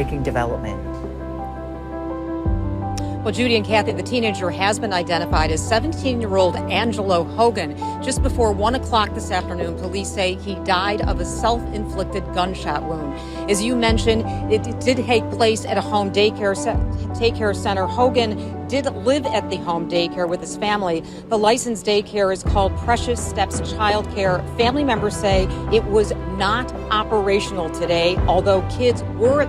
breaking development. Well, Judy and Kathy, the teenager has been identified as 17-year-old Angelo Hogan. Just before 1 o'clock this afternoon, police say he died of a self-inflicted gunshot wound. As you mentioned, it did take place at a home daycare center. Hogan did live at the home daycare with his family. The licensed daycare is called Precious Steps Child Care. Family members say it was not operational today, although kids were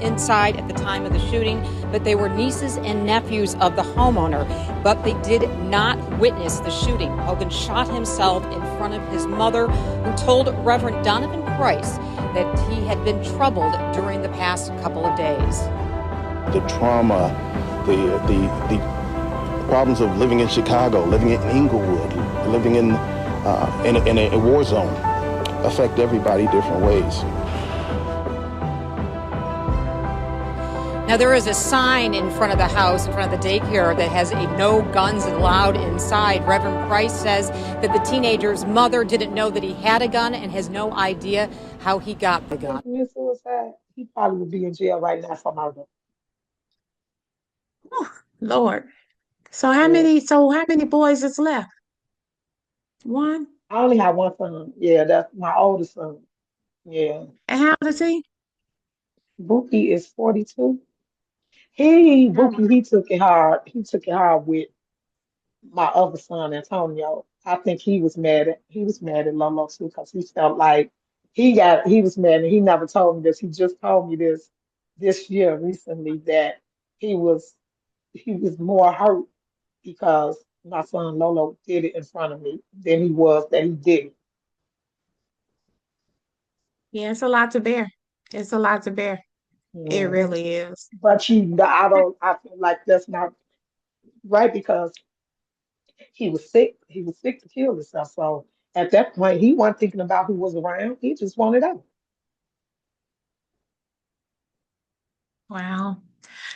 inside at the time of the shooting, but they were nieces and nephews of the homeowner, but they did not witness the shooting. Hogan shot himself in front of his mother, who told Reverend Donovan Price that he had been troubled during the past couple of days. The trauma, the problems of living in Chicago, living in Inglewood, living in a war zone affect everybody different ways. Now, there is a sign in front of the house, in front of the daycare, that has a "no guns allowed inside." Reverend Price says that the teenager's mother didn't know that he had a gun and has no idea how he got the gun. Suicide, he probably would be in jail right now for murder. Oh, Lord. So how many boys is left? One? I only have one son. Yeah, that's my oldest son. Yeah. And how old is he? Buki is 42. Oh, Buki, he took it hard. He took it hard with my other son, Antonio. I think he was mad at Lolo too, because he felt like he was mad, and he never told me this. He just told me this year recently that he was more hurt because my son Lolo did it in front of me than he was that he did it. yeah, it's a lot to bear. It's a lot to bear. It Yeah. really is. But I feel like that's not right because he was sick. He was sick to kill himself. So at that point, he wasn't thinking about who was around. He just wanted out. Wow.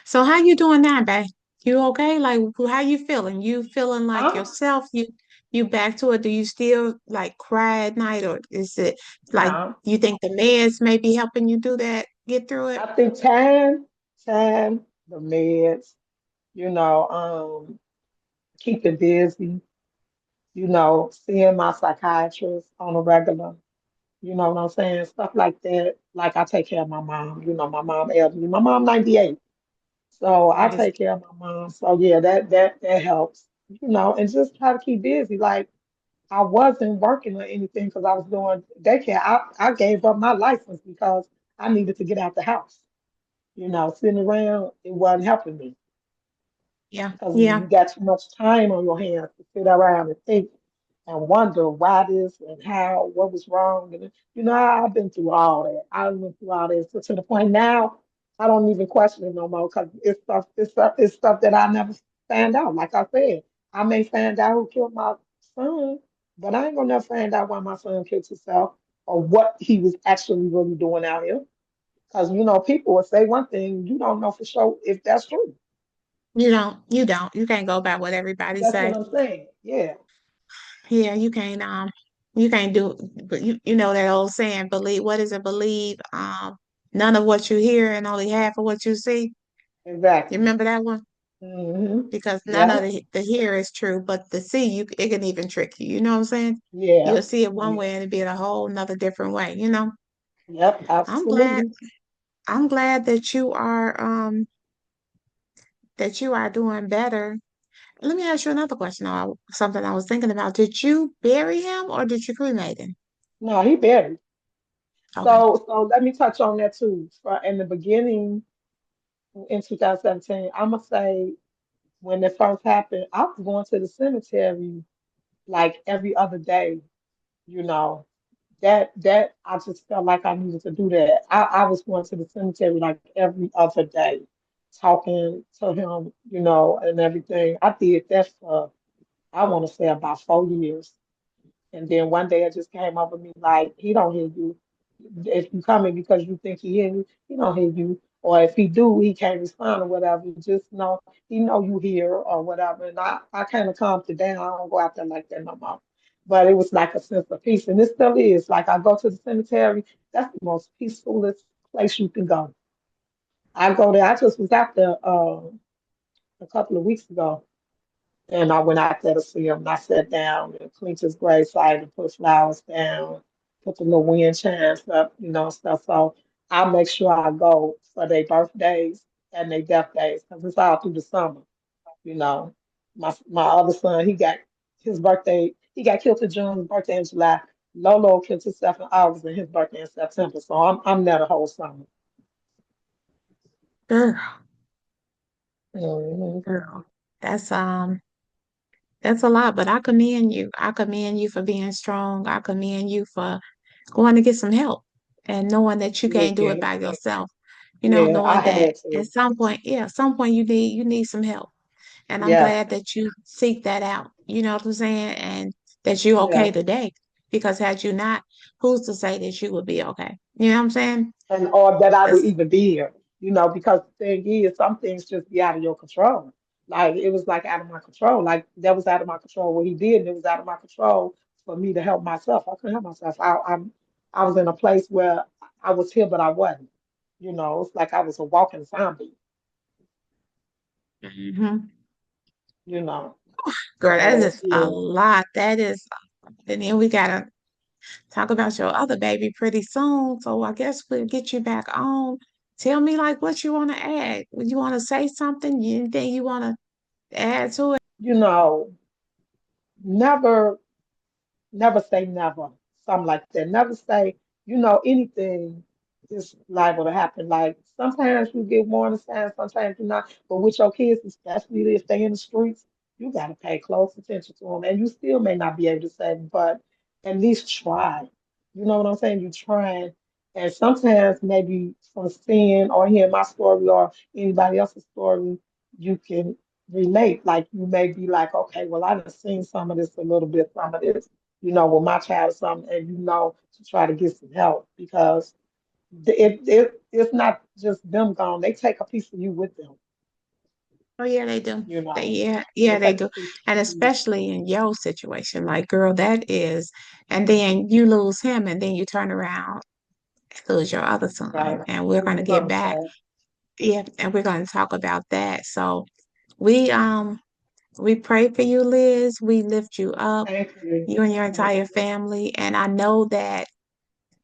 So how you doing now, babe? You okay? Like how you feeling? You feeling like Huh? yourself? You back to it? Do you still like cry at night, or is it like No. you think the meds may be helping you do that, get through it? I think time, the meds, keeping busy, seeing my psychiatrist on a regular, you know what I'm saying? Stuff like that. Like I take care of my mom, my mom elderly. My mom 98. So I Praise. take care of my mom. So yeah, that helps, and just try to keep busy. Like I wasn't working or anything because I was doing daycare. I gave up my license because I needed to get out the house. Sitting around, it wasn't helping me Yeah, because yeah. you got too much time on your hands to sit around and think and wonder why this and how, what was wrong. And I've been through all that. I went through all this to the point now I don't even question it no more because it's stuff that I never found out. Like I said, I may find out who killed my son, but I ain't gonna never find out why my son killed himself or what he was actually really doing out here. Because people will say one thing, you don't know for sure if that's true. You can't go by what everybody That's what say. I'm saying. Yeah, Yeah, you can't do, but you know that old saying, believe, what is it, believe, none of what you hear and only half of what you see. You exactly. remember that one? Because none of Yeah, the hear is true, but the see, it can even trick you. You know what I'm saying? yeah, You'll see it one yeah. way and it be a whole nother different way, you know? Yep, I'm glad, absolutely. I'm glad that you are doing better. Let me ask you another question, or something I was thinking about. Did you bury him or did you cremate him? No, he buried. Okay. So let me touch on that too. In the beginning, in 2017, I'm gonna say when it first happened, I was going to the cemetery like every other day. You know, that I just felt like I needed to do that. I was going to the cemetery like every other day, talking to him, and everything. I did that for I want to say about 4 years. And then one day it just came over me like, he don't hear you. If you coming because you think he hear you, he don't hear you. Or if he do, he can't respond or whatever. You just know he know you here or whatever. And I kind of calmed it down. I don't go out there like that no more. But it was like a sense of peace. And it still is. Like I go to the cemetery, that's the most peacefulest place you can go. I go there. I just was out there a couple of weeks ago, and I went out there to see him. And I sat down and cleaned his gravesite and put flowers down, put the little wind chimes up, and stuff. So I make sure I go for their birthdays and their death days because it's all through the summer. You know, my other son, he got his birthday. He got killed in June. His birthday in July. Lolo killed himself in August, and his birthday in September. So I'm there the whole summer. Girl, Hmm. girl, that's um, that's a lot. But I commend you. I commend you for being strong. I commend you for going to get some help and knowing that you can't do it Yeah, by yourself. yeah, I Knowing that had at to. some point, yeah, at some point you need some help. And I'm Yeah, glad that you seek that out. You know what I'm saying? And that you're okay yeah. today. Because had you not, who's to say that you would be okay? You know what I'm saying? And or that I would It's, even be here, because the thing is, some things just be out of your control. Like it was like out of my control. Like that was out of my control what he did, and it was out of my control for me to help myself. I couldn't help myself. I was in a place where I was here, but I wasn't. It's like I was a walking zombie. mhm. You know. Girl, that So is a yeah, lot. That is, and then we gotta talk about your other baby pretty soon. So I guess we'll get you back on. Tell me like what you want to add. Would you want to say something? Anything you want to add to it? you know, never. Never say never. Something like that. Never say, anything is liable to happen. Like sometimes you get warning signs, sometimes you're not. But with your kids, especially if they're in the streets, you got to pay close attention to them. And you still may not be able to say, but at least try. You know what I'm saying? You trying. And sometimes maybe from seeing or hearing my story or anybody else's story, you can relate. Like you may be like, okay, well, I've seen some of this, a little bit, some of this with my child or something, and to try to get some help because it's not just them gone. They take a piece of you with them, Oh yeah, they do. you They, know. yeah, They yeah, they take a do. piece And of you. especially in your situation, like girl, that is, and then you lose him, and then you turn around and lose your other son, Right. and we're This gonna is get other back, side. yeah, and we're gonna talk about that. So we we pray for you, Liz. We lift you up, Thank you. you and your Thank entire you. family, and I know that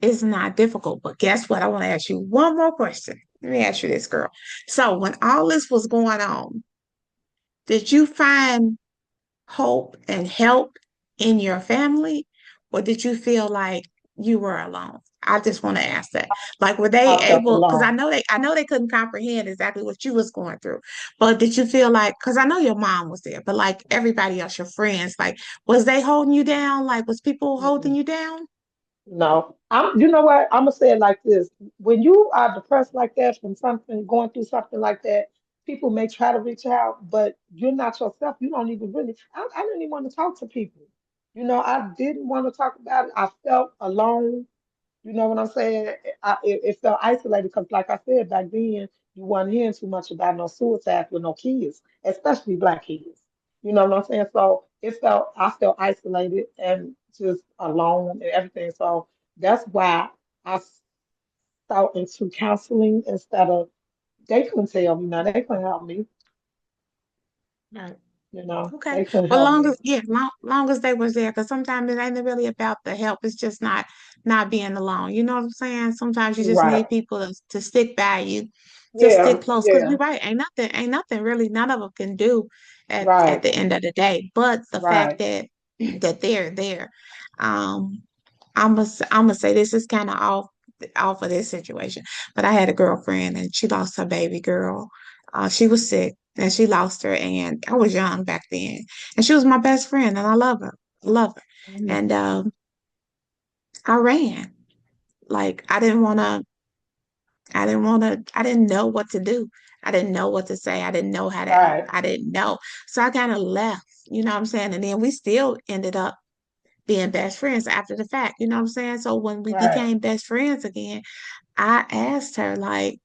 it's not difficult. But guess what? I want to ask you one more question. Let me ask you this, girl. So when all this was going on, did you find hope and help in your family, or did you feel like you were alone? I just want to ask that. Like, were they I felt able? Because alone. I know they couldn't comprehend exactly what you was going through. But did you feel like? Because I know your mom was there, but like everybody else, your friends, like, was they holding you down? Like, was people holding Mm-mm. you down? No, you know what? I'm gonna say it like this: when you are depressed like that from something, going through something like that, people may try to reach out, but you're not yourself. You don't even really. I didn't even want to talk to people. I didn't want to talk about it. I felt alone. You know what I'm saying? It felt isolated because, like I said, back then, you weren't hearing too much about no suicides with no kids, especially black kids. You know what I'm saying? So I felt isolated and just alone and everything. So that's why I sought into counseling instead of, they couldn't tell me, now they couldn't help me. Right. Okay. They couldn't Well, help me. long as they was there, because sometimes it ain't really about the help. It's just not being alone. You know what I'm saying? Sometimes you just need Right. people to stick by you, to stick Yeah. close. Because you're Yeah. right. Ain't nothing really. None of them can do at Right. the end of the day. But the fact Right. that that they're there, um, I'm gonna say this is kind of off of this situation. But I had a girlfriend and she lost her baby girl. She was sick and she lost her, and I was young back then, and she was my best friend, and I love her, Mhm. and I ran like I didn't know what to do. I didn't know what to say. I didn't know how to act. Right. I didn't know, so I kind of left. You know what I'm saying? And then we still ended up being best friends after the fact. You know what I'm saying? So when we Right. became best friends again, I asked her like,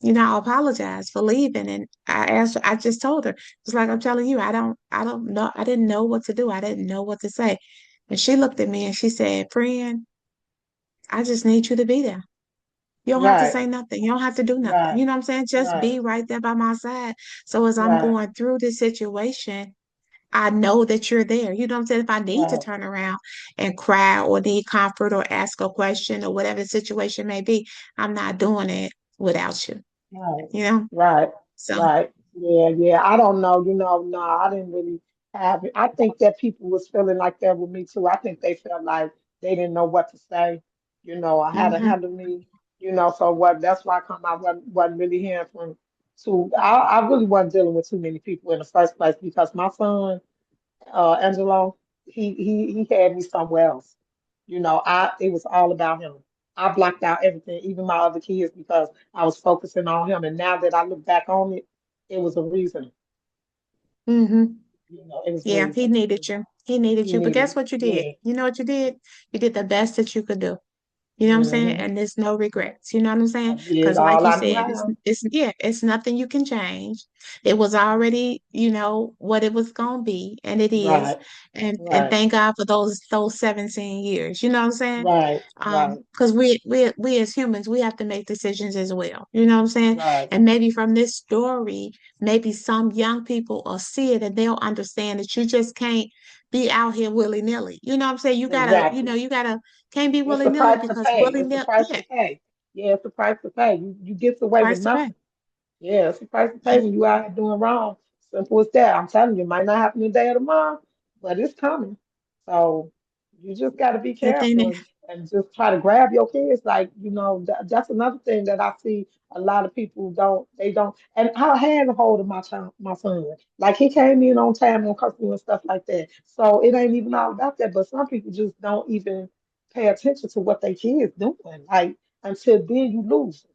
I apologize for leaving. And I just told her, it's like I'm telling you, I don't know, I didn't know what to do. I didn't know what to say. And she looked at me and she said, friend, I just need you to be there. You don't have to right, say nothing. You don't have to do nothing. right, You know what I'm saying? Just right, be right there by my side. So as I'm right, going through this situation, I know that you're there. You know what I'm saying? If I need to right, turn around and cry or need comfort or ask a question or whatever the situation may be, I'm not doing it without you, right, you know? right, So right. Yeah, yeah. I don't know. No, I didn't really have it. I think that people was feeling like that with me too. I think they felt like they didn't know what to say, or how to mhm. handle me, So what? That's why I wasn't really hearing from. I really wasn't dealing with too many people in the first place because my son, Angelo, he had me somewhere else. It was all about him. I blocked out everything, even my other kids, because I was focusing on him. And now that I look back on it, it was a reason. Mhm. It was a Yeah, he reason. needed you. He needed He you. But needed guess it. what you did? Yeah. You know what you did? You did the best that you could do. You know what I'm saying? Hmm. And there's no regrets. You know what I'm I saying? did Because like all you I knew said, how. it's nothing you can change. It was already, what it was gonna be, and it is. Right, And right, thank God for those 17 years. You know what I'm saying? right, right, Because we as humans, we have to make decisions as well. You know what I'm saying? right. And maybe from this story, maybe some young people will see it and they'll understand that you just can't be out here willy-nilly. You know what I'm saying? Exactly. You gotta can't be It's the willy-nilly price to because pay. It's the willy-nilly, price yeah, to pay. Yeah, it's the price to pay. You get away with price to pay. nothing. Yeah, it's the price to pay when you out here doing wrong. Simple as that. I'm telling you, it might not happen today or tomorrow, but it's coming. So you just got to be The thing careful and just try to grab your kids. Like, that's another thing that I see a lot of people they don't. And I had a hold of my son. Like he came in on time on curfew and stuff like that. So it ain't even all about that. But some people just don't even pay attention to what their kids doing. Like until then you lose.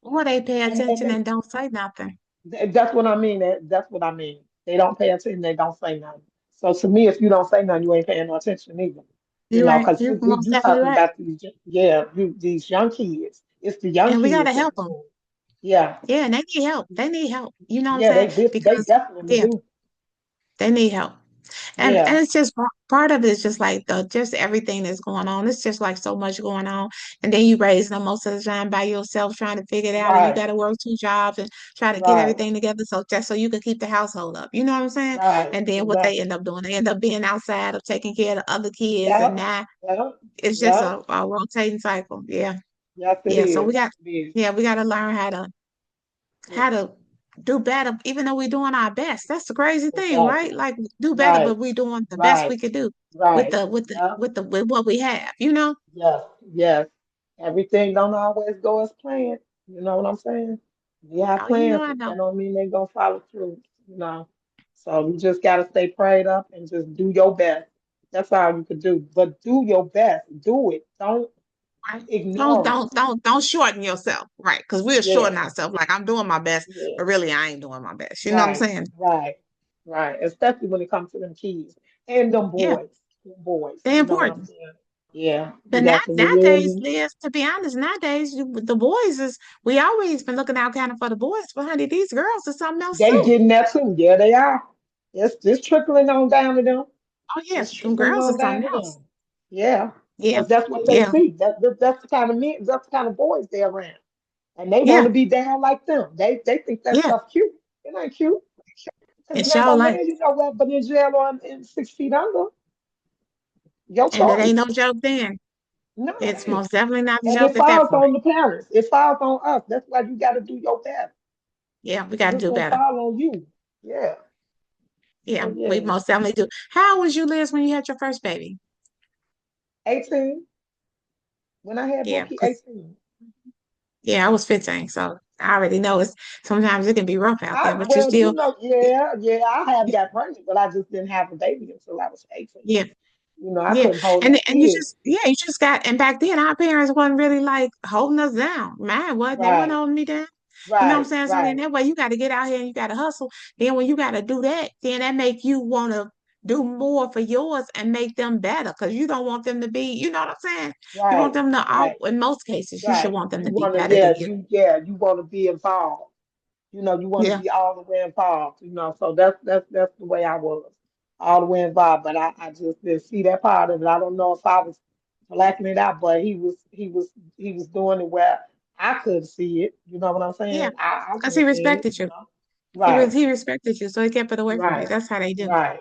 or they pay And attention and don't say nothing. That's what I mean. That's what I mean. They don't pay attention. They don't say nothing. So to me, if you don't say nothing, you ain't paying no attention either. Because You you most you definitely talking right. about these young kids. It's the young And we gotta kids that's help them. doing it. Yeah, Yeah, and they need help. They need help. You know what I'm yeah. saying? They Because definitely yeah, do. they need help. And Yeah, it's just part of it is just like the just everything that's going on. It's just like so much going on. And then you raise them most of the time by yourself trying to figure it out and you right, gotta work two jobs and try to get right, everything together so just so you can keep the household up. You know what I'm saying? right. And then what they Exactly. end up doing, they end up being outside of taking care of the other kids and Yep, now yep, it's just yep. a rotating cycle. Yeah. Yes, it Yeah. So is. It is. we gotta learn how to do better, even though we're doing our best. That's the crazy thing, right? Exactly. Like do better, Right, but we're doing the best right, we could do right. Yep. with what we have, you know? Yes, yes. Everything don't always go as planned. You know what I'm saying? We have Oh, you know plans, I but know. that don't mean they're gonna follow through. So you just gotta stay prayed up and just do your best. That's all you could do. But do your best. Do it. Don't Right? ignore it. Don't shorten yourself, right? Because we're Yeah, shorting ourselves. Like I'm doing my best, yeah. but really I ain't doing my best. You know what I'm Right, saying? right, right. Especially when it comes to them kids and them Yeah, boys. Them boys. they're You know what I'm important. saying? Yeah. But You got to nowadays, really Liz, to be honest, nowadays the boys is we always been looking out kind of for the boys, but honey, these girls is something else they too. getting that too. Yeah, they are. It's trickling on down to them. Oh yeah, It's them trickling girls on is down something to else. them. Yeah, Yeah, because that's what they yeah, see. That's the kind of men, that's the kind of boys they're around, and they want yeah, to be down like them. They think that yeah. stuff cute. It ain't cute because It's you ain't y'all gonna like, land you nowhere but in jail or in 6 feet under. Your and it ain't no choice. joke then. No, It's it ain't. most definitely not a And joke it at that falls point. on the parents. It falls on us. That's why you got to do your best Yeah, we got because to it's do gonna better. fall on you. Yeah. Yeah, So we yeah, most definitely do. How old was you, Liz, when you had your first baby? 18. When I had Yeah, Bookie, because 18. yeah, I was 15, so I already know it's sometimes it can be rough out there, but you Well, still, yeah, I have got pregnant, but I just didn't have a baby until I was 18. yeah, I yeah, couldn't hold no and you kids. just you just got and back then our parents wasn't really like holding us down. Man, what they weren't Right, holding me down. You know what I'm right, saying? So then right, that way you got to get out here and you got to hustle. Then when you got to do that, then that make you want to do more for yours and make them better because you don't want them to be, you know what I'm saying? You want right, them to all, right, in most cases, you should right. want them You to be want to, better than you. you want to be involved. You want to Yeah. be all the way involved. So that's the way I was, all the way involved. But I just didn't see that part of it. I don't know if I was blacking it out, but he was doing it where I could see it. You know what I'm Yeah, saying? I because could he see it. respected you. Right, He respected you, so he kept it away from you. right, That's how they do. right,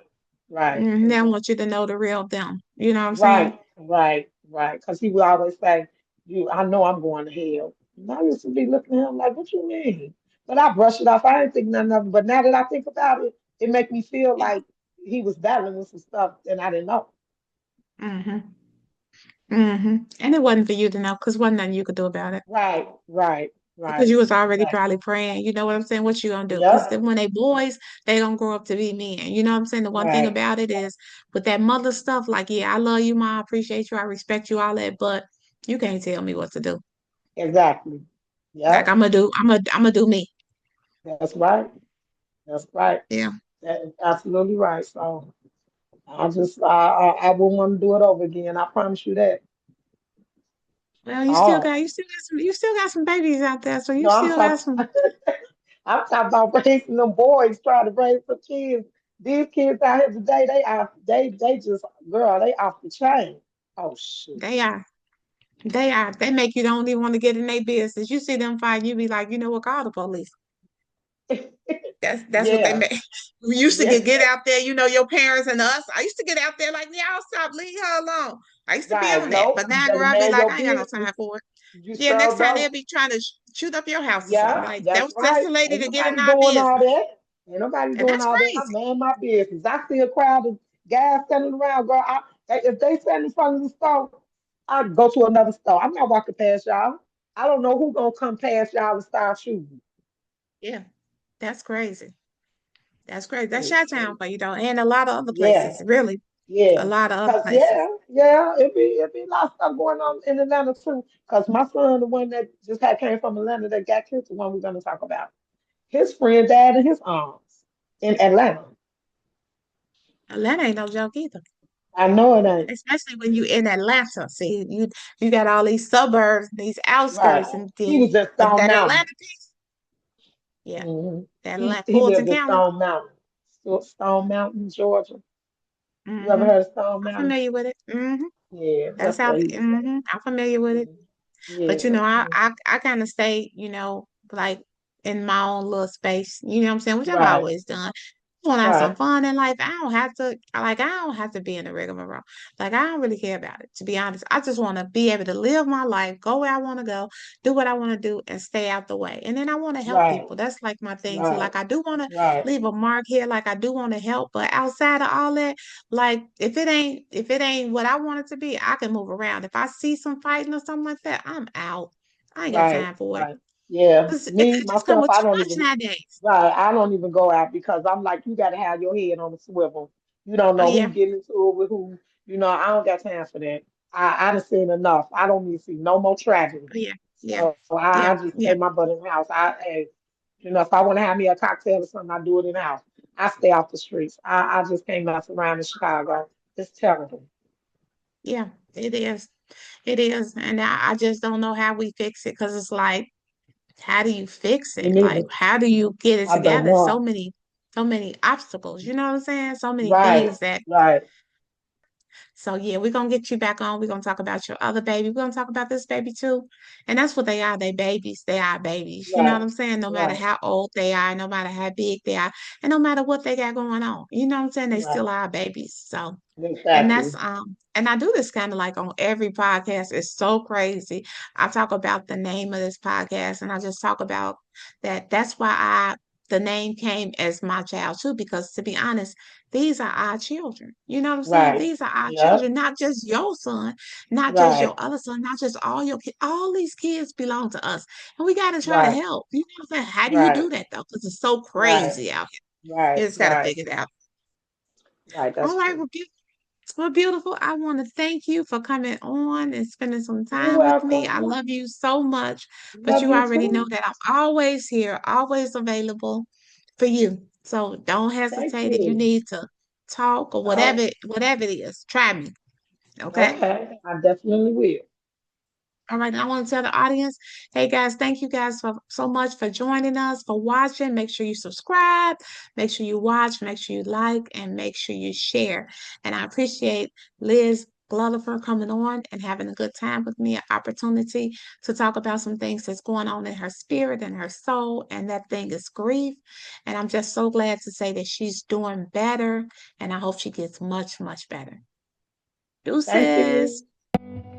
right, They don't want exactly. you to know the real them. You know what I'm saying? Right, right, right. Because he would always say, "You, I know I'm going to hell." And I used to be looking at him like, "What you mean?" But I brushed it off. I didn't think nothing of it. But now that I think about it, it make me feel Yeah. like he was battling with some stuff and I didn't know. Mm-hmm. Mm-hmm. And it wasn't for you to know because wasn't nothing you could do about it. Right, right, Because right. you was already Exactly. probably praying. You know what I'm saying? What you gonna do? Because Yep. then when they boys, they gonna grow up to be men. You know what I'm saying? The one thing Right. about it is with that mother stuff, like, yeah, I love you, ma, I appreciate you, I respect you, all that, but you can't tell me what to do. Exactly. Like Yep. I'm gonna do me. That's right. That's right. Yeah. That is absolutely right. So I wouldn't want to do it over again. I promise you that. Well, Oh, you still got some babies out there, so you no, I'm still got talking. some. I'm talking about raising them boys, trying to raise some kids. These kids out here today, they just girl, they off the chain. Oh shoot. They are. They are. They make you don't even want to get in their business. You see them fight, you be like, you know what, call the police. That's what they Yeah, make. We used to yeah, get out there, your parents and us. I used to get out there like, y'all stop, leave her alone. I used to be right. on that. No, But you now, better girl, I be man like, your I ain't got no business. time for it. You Yeah, sure next time don't. they'll be trying to shoot up your house or something. Yeah, Like, that's that's right. the lady Ain't to get in nobody our doing all business. that. Ain't nobody And doing that's all that. I crazy. man my business. I see a crowd of guys standing around, girl. If they stand in front of the store, I go to another store. I'm not walking past y'all. I don't know who gonna come past y'all and start shooting. Yeah, that's crazy. That's crazy. It That's is your town crazy. for you, though. And a lot of other Yeah, places, really. A yeah. lot of other Cause places. yeah, it be a lot of stuff going on in Atlanta too. Cause my son, the one that just had came from Atlanta that got killed, the one we're gonna talk about. His friend died in his arms in Atlanta. Atlanta ain't no joke either. I know it ain't. Especially when you in Atlanta. See, you got all these suburbs, these Right. outskirts, and He then was in but Stone that Mountain. Atlanta piece, yeah, hmm that He Atlanta, he Fulton lived in County. Stone Mountain. Stone Mountain, Georgia. You ever Mm-hmm. heard of Stone I'm Mountain? familiar with it. Mm-hmm. Yeah, That's that's how. where he was at. Mm-hmm. I'm familiar with it. Mhm. But Yeah. I kind of stay, like in my own little space. You know what I'm saying? Which I've Right. always done. Want to have some Right. fun in life. I don't have to be in the rigmarole. Like I don't really care about it, to be honest. I just want to be able to live my life, go where I want to go, do what I want to do, and stay out the way. And then I want to help Right. people. That's like my thing too. Right. Like I do want to Right. leave a mark here. Like I do want to help, but outside of all that, like if it ain't what I want it to be, I can move around. If I see some fighting or something like that, I'm out. I ain't got Right. time for it. Right. Yeah. 'Cause Me it just come myself, with I too don't much even. nowadays. Right. I don't even go out because I'm like, you got to have your head on the swivel. You don't Oh know who yeah. getting into it with who. I don't got time for that. I done seen enough. I don't need to see no more tragedy. Oh yeah. Yeah. So I Yeah. just stay Yeah. my butt in the house. If I want to have me a cocktail or something, I do it in the house. I stay off the streets. I just came out around in Chicago. It's terrible. Yeah. It is. It is. And I just don't know how we fix it because it's like, how do you fix Me it? Like, neither. how do you get it I don't together? know. So many obstacles. You know what I'm saying? So many Right. things that. Right. So yeah, we're gonna get you back on. We're gonna talk about your other baby. We're gonna talk about this baby too. And that's what they are. They babies. They are babies. You know what Right. I'm saying? No matter Right. how old they are, no matter how big they are, and no matter what they got going on. You know what I'm saying? They Right. still are babies. So and Exactly. and I do this kind of like on every podcast. It's so crazy. I talk about the name of this podcast and I just talk about that. That's why the name came as my child too, because to be honest, these are our children. You know what I'm saying? Right. These are our Yep. children, not just your son, not just Right. your other son, not just all your kids. All these kids belong to us. And we got to try to Right. help. You know what I'm saying? How do you Right. do that though? Because it's so Right. crazy out here. Right. You just got to Right. figure it out. Right. All That's right, true. well, beautiful. I want to thank you for coming on and spending some You're time with me. I welcome. love you so much, but Love you you already know too. that I'm always here, always available for you. So don't Thank hesitate if you you. need to talk or Oh, whatever it is. Try me. Okay. okay. I definitely will. All right, and I want to tell the audience, hey guys, thank you guys so much for joining us, for watching. Make sure you subscribe, make sure you watch, make sure you like, and make sure you share. And I appreciate Liz glad of her coming on and having a good time with me, an opportunity to talk about some things that's going on in her spirit and her soul, and that thing is grief. And I'm just so glad to say that she's doing better, and I hope she gets much, much better. Thank Deuces. you.